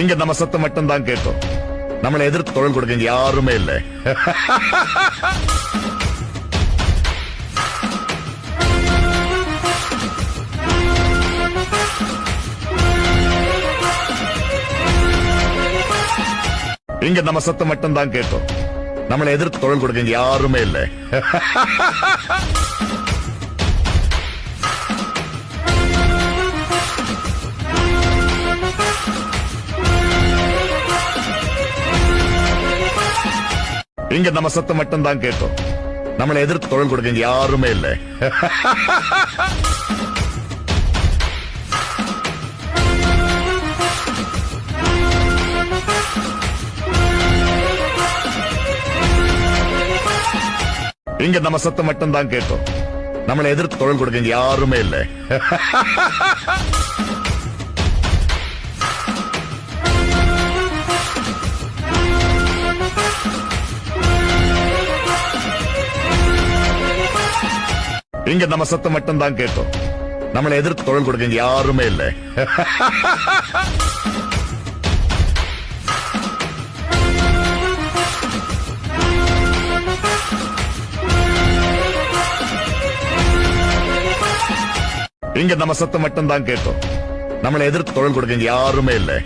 இங்க நம்ம சத்தம் மட்டும் தான் கேட்கும். நம்மளை எதிர்த்து குரல் கொடுக்க இங்க யாருமே இல்லை. இங்க நம்ம சத்தம் மட்டும் தான் கேட்கும். நம்மளை எதிர்த்து குரல் கொடுக்க இங்க யாருமே இல்லை. இங்க நம்ம சத்தம் மட்டும் தான் கேட்கும். நம்மளை எதிர்த்து குரல் கொடுக்க இங்க யாருமே இல்லை. இங்க நம்ம சத்தம் மட்டும் தான் கேட்கும். நம்மளை எதிர்த்து குரல் கொடுக்க இங்க யாருமே இல்லை. இங்க நம்ம சத்தம் மட்டும் தான் கேட்கும். நம்மளை எதிர்த்து குரல் கொடுக்க இங்க யாருமே இல்லை. இங்க நம்ம சத்தம் மட்டும் தான் கேட்கும். நம்மளை எதிர்த்து குரல் கொடுக்க இங்க யாருமே இல்லை.